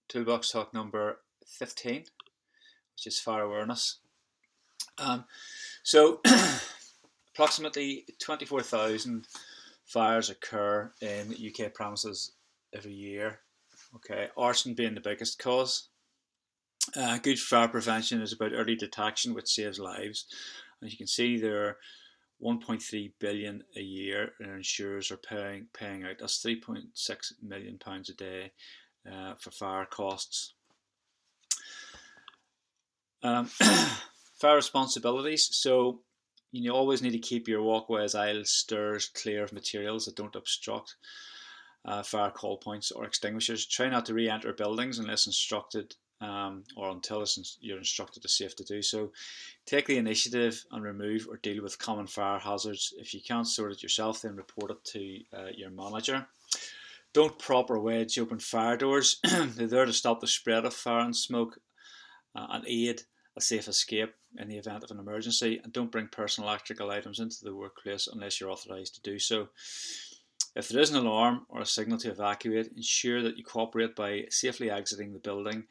Toolbox talk number 15, which is fire awareness. Um, so, approximately 24,000 fires occur in UK premises every year. Okay, arson being the biggest cause. Good fire prevention is about early detection, which saves lives. As you can see, there are 1.3 billion a year, and insurers are paying out. That's 3.6 million pounds a day for fire costs. Fire responsibilities. So you always need to keep your walkways, aisles, stairs clear of materials that don't obstruct fire call points or extinguishers. Try not to re-enter buildings unless instructed or until you're instructed or safe to do so. Take the initiative and remove or deal with common fire hazards. If you can't sort it yourself, then report it to your manager. Don't prop or wedge open fire doors. They're there to stop the spread of fire and smoke and aid a safe escape in the event of an emergency. And don't bring personal electrical items into the workplace unless you're authorised to do so. If there is an alarm or a signal to evacuate, ensure that you cooperate by safely exiting the building,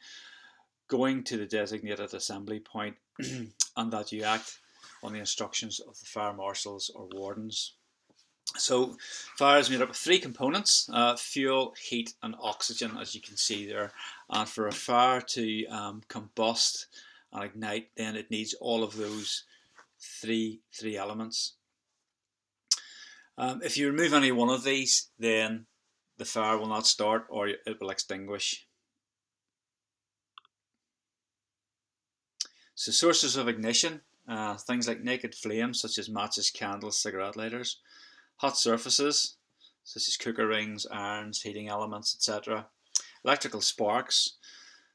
going to the designated assembly point, and that you act on the instructions of the fire marshals or wardens. So fire is made up of three components: fuel, heat and oxygen, as you can see there. And for a fire to combust and ignite, then it needs all of those three elements. If you remove any one of these, then the fire will not start or it will extinguish. So sources of ignition, things like naked flames such as matches, candles, cigarette lighters, hot surfaces such as cooker rings, irons, heating elements, etc. Electrical sparks,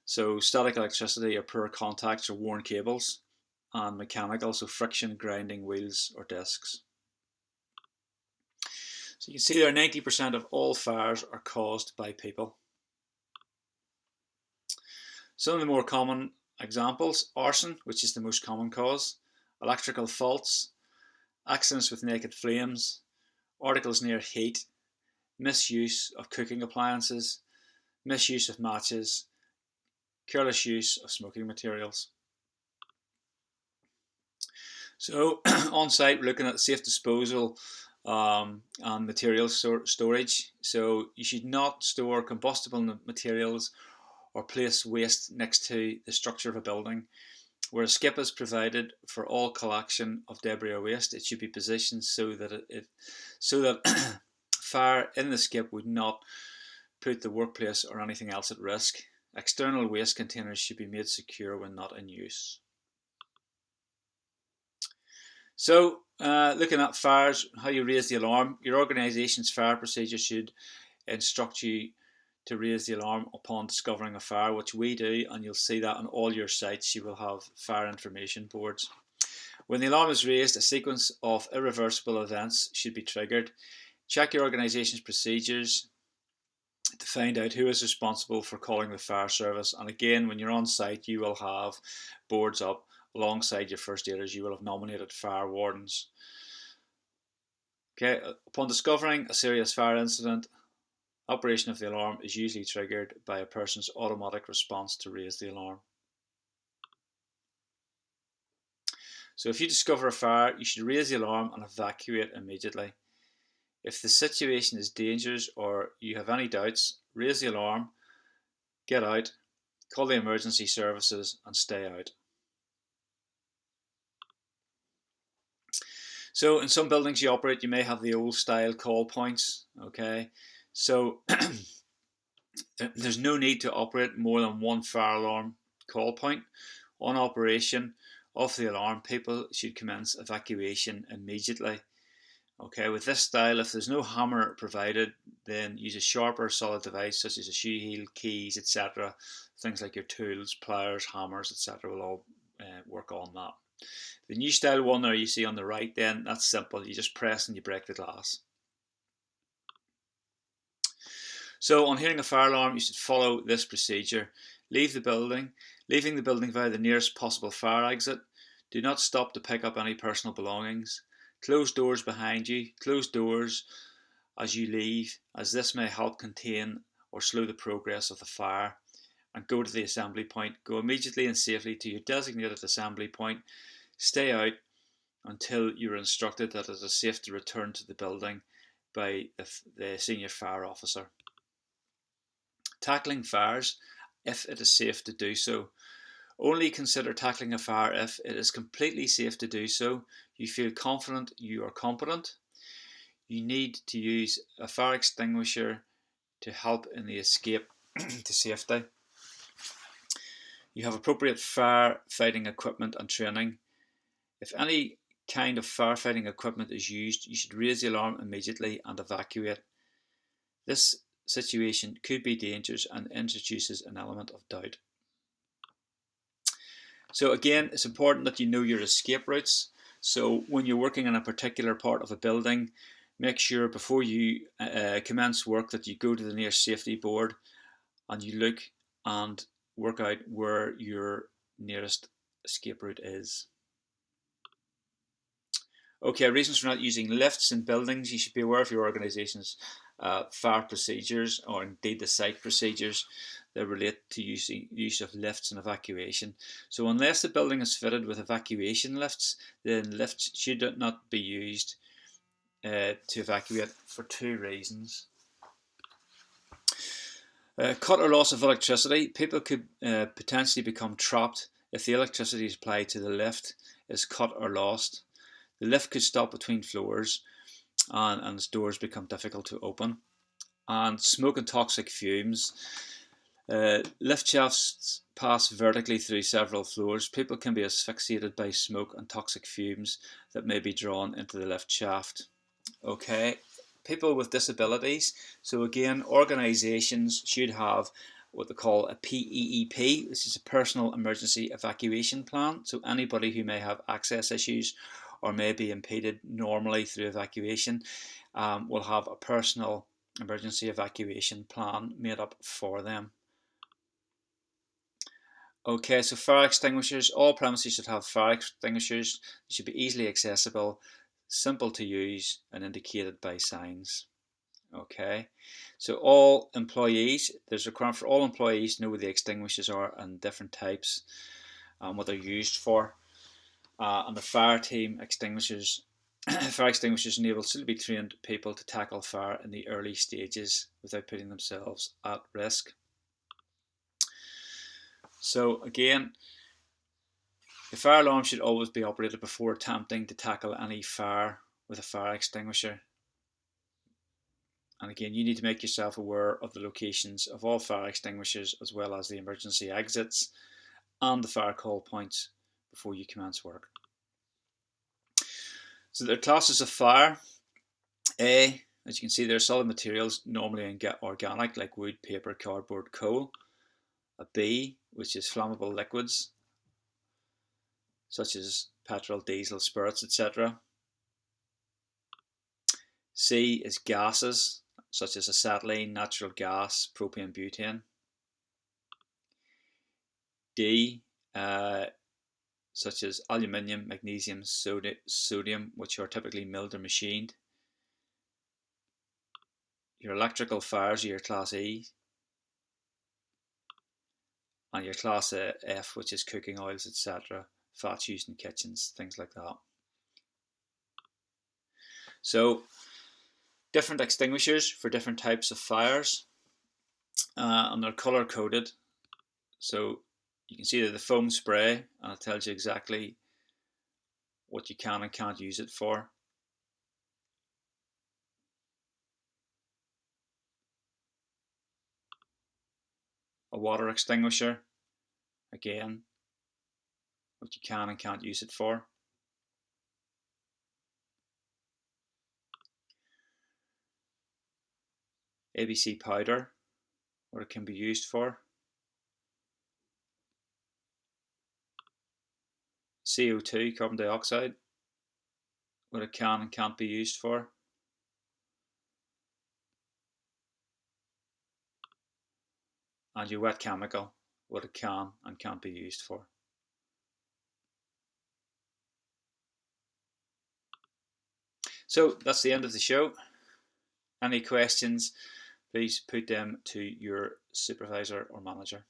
so static electricity or poor contacts or worn cables, and mechanical, so friction, grinding wheels or discs. So you can see there 90% of all fires are caused by people. Some of the more common examples: arson, which is the most common cause, electrical faults, accidents with naked flames, articles near heat, misuse of cooking appliances, misuse of matches, careless use of smoking materials. So on site, we're looking at safe disposal and material storage. So you should not store combustible materials or place waste next to the structure of a building. Where a skip is provided for all collection of debris or waste, it should be positioned so that fire in the skip would not put the workplace or anything else at risk. External waste containers should be made secure when not in use. So, looking at fires, how you raise the alarm. Your organisation's fire procedure should instruct you to raise the alarm upon discovering a fire, which we do, and you'll see that on all your sites. You will have fire information boards. When the alarm is raised, a sequence of irreversible events should be triggered. Check your organisation's procedures to find out who is responsible for calling the fire service. And again, when you're on site, you will have boards up alongside your first aiders. You will have nominated fire wardens. Okay, upon discovering a serious fire incident, operation of the alarm is usually triggered by a person's automatic response to raise the alarm. So if you discover a fire, you should raise the alarm and evacuate immediately. If the situation is dangerous or you have any doubts, raise the alarm, get out, call the emergency services and stay out. So in some buildings you operate, you may have the old style call points, okay? So there's no need to operate more than one fire alarm call point. On operation of the alarm, people should commence evacuation immediately. Okay, with this style, if there's no hammer provided, then use a sharper solid device such as a shoe heel, keys, etc. Things like your tools, pliers, hammers, etc. will all work on that. The new style one there you see on the right, then that's simple. You just press and you break the glass. So on hearing a fire alarm, you should follow this procedure. Leaving the building via the nearest possible fire exit. Do not stop to pick up any personal belongings. Close doors behind you. Close doors as you leave, as this may help contain or slow the progress of the fire. and go to the assembly point. Go immediately and safely to your designated assembly point. Stay out until you are instructed that it is safe to return to the building by the senior fire officer. Tackling fires if it is safe to do so. Only consider tackling a fire if it is completely safe to do so. You feel confident you are competent. You need to use a fire extinguisher to help in the escape to safety. You have appropriate firefighting equipment and training. If any kind of firefighting equipment is used, you should raise the alarm immediately and evacuate. This situation could be dangerous and introduces an element of doubt. So again, it's important that you know your escape routes. So when you're working in a particular part of a building, make sure before you commence work that you go to the nearest safety board and you look and work out where your nearest escape route is. Okay, reasons for not using lifts in buildings. You should be aware of your organisation's fire procedures, or indeed the site procedures that relate to use of lifts and evacuation. So unless the building is fitted with evacuation lifts, then lifts should not be used to evacuate for two reasons. Cut or loss of electricity. People could potentially become trapped if the electricity supplied to the lift is cut or lost. The lift could stop between floors and its doors become difficult to open. And smoke and toxic fumes. Lift shafts pass vertically through several floors. People can be asphyxiated by smoke and toxic fumes that may be drawn into the lift shaft. Okay, people with disabilities. So again, organisations should have what they call a PEEP. This is a personal emergency evacuation plan. So anybody who may have access issues or may be impeded normally through evacuation will have a personal emergency evacuation plan made up for them. Okay, so fire extinguishers. All premises should have fire extinguishers. They should be easily accessible, simple to use, and indicated by signs. Okay, so all employees, there's a requirement for all employees to know where the extinguishers are and different types and what they're used for. And the fire team extinguishers, fire extinguishers enable suitably trained people to tackle fire in the early stages without putting themselves at risk. So again, the fire alarm should always be operated before attempting to tackle any fire with a fire extinguisher. And again, you need to make yourself aware of the locations of all fire extinguishers as well as the emergency exits and the fire call points before you commence work. So there are classes of fire. A, as you can see, there are solid materials, normally organic, like wood, paper, cardboard, coal. A B, which is flammable liquids, such as petrol, diesel, spirits, etc. C is gases, such as acetylene, natural gas, propane, butane. D, such as aluminium, magnesium, sodium, which are typically milled or machined. Your electrical fires are your class E, and your class F, which is cooking oils, etc., fats used in kitchens, things like that. So different extinguishers for different types of fires, and they're color coded. So you can see that the foam spray, and it tells you exactly what you can and can't use it for. A water extinguisher, again, what you can and can't use it for. ABC powder, what it can be used for. CO2, carbon dioxide, what it can and can't be used for. And your wet chemical, what it can and can't be used for. So that's the end of the show. Any questions, please put them to your supervisor or manager.